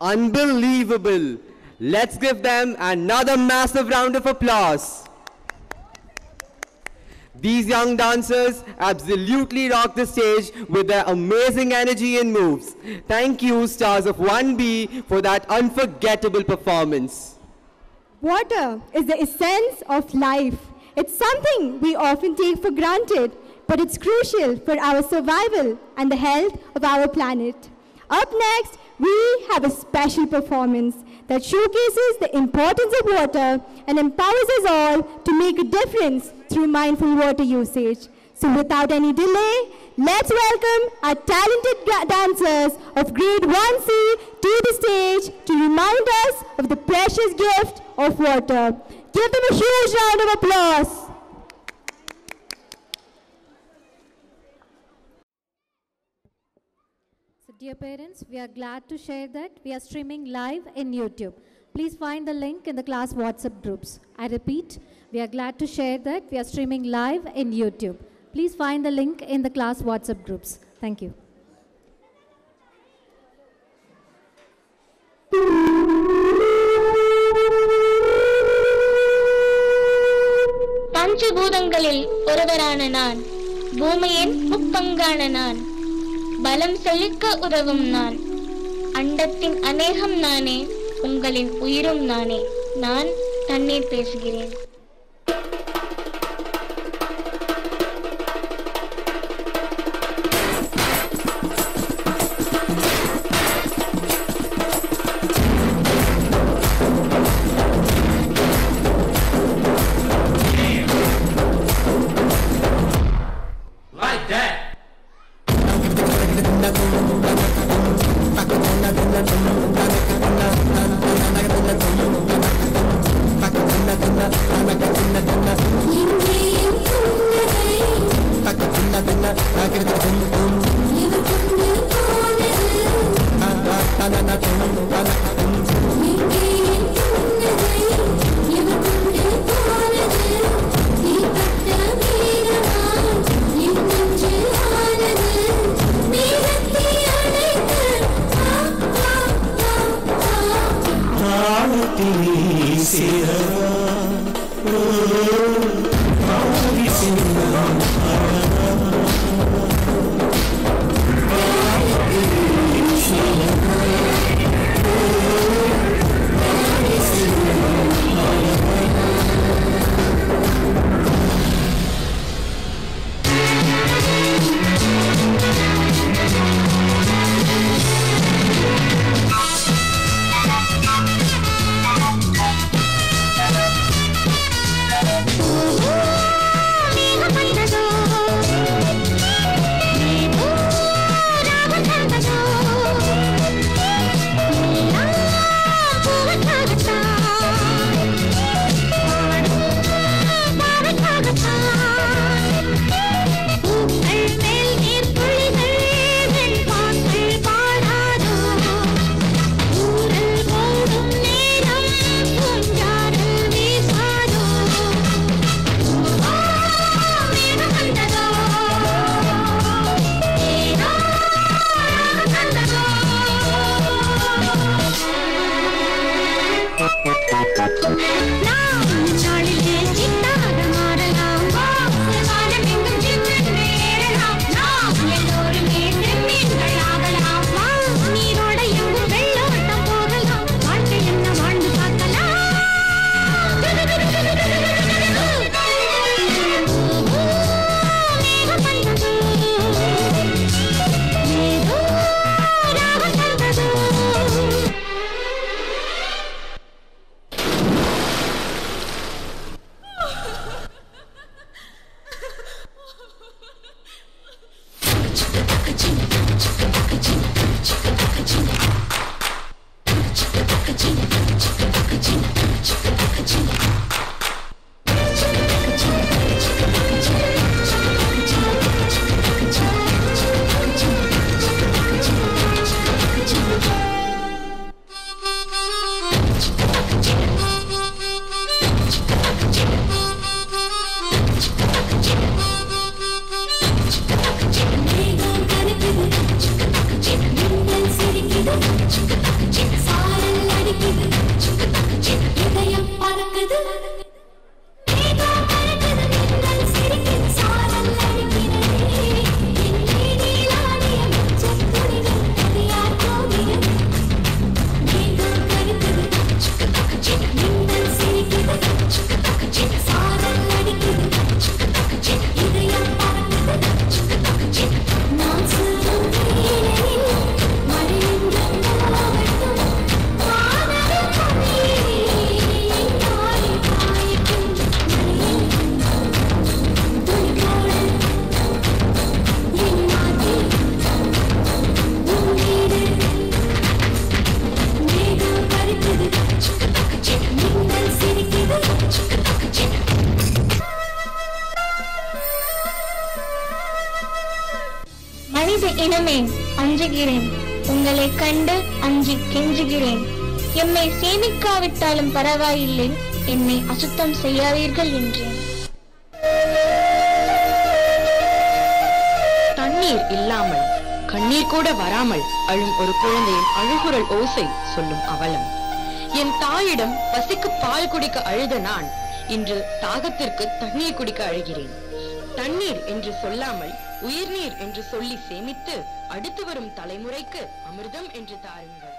Unbelievable. Let's give them another massive round of applause. These young dancers absolutely rock the stage with their amazing energy and moves. Thank you, stars of 1B, for that unforgettable performance. Water is the essence of life. It's something we often take for granted, but it's crucial for our survival and the health of our planet. Up next, we have a special performance that showcases the importance of water and empowers us all to make a difference through mindful water usage. So without any delay, let's welcome our talented dancers of grade 1C to the stage to remind us of the precious gift of water. Give them a huge round of applause. Dear parents, we are glad to share that we are streaming live in YouTube. Please find the link in the class WhatsApp groups. I repeat, we are glad to share that we are streaming live in YouTube. Please find the link in the class WhatsApp groups. Thank you. பஞ்சபூதங்களில் ஒருவரான நான், பூமியின் முப்பங்கான நான், பலம் செழிக்க உதவும் நான், அண்டத்தின் அநேகம் நானே, உங்களின் உயிரும் நானே. நான் தண்ணீர் பேசுகிறேன். It's கெஞ்சுகிறேன், உங்களை கண்டு அஞ்சி கெஞ்சுகிறேன். எம்மை சேமிக்காவிட்டாலும் பரவாயில்லை, என்னை அசுத்தம் செய்யாதீர்கள் என்றேன். தண்ணீர் இல்லாமல் கண்ணீர் கூட வராமல் அழும் ஒரு குழந்தையின் அழுகுரல் ஓசை சொல்லும் அவலம். என் தாயிடம் பசிக்கு பால் குடிக்க அழுத நான் இன்று தாகத்திற்கு தண்ணீர் குடிக்க அழுகிறேன். தண்ணீர் என்று சொல்லாமல் உயிர்நீர் என்று சொல்லி சேமித்து அடுத்து வரும் தலைமுறைக்கு அமிர்தம் என்று தாருங்கள்.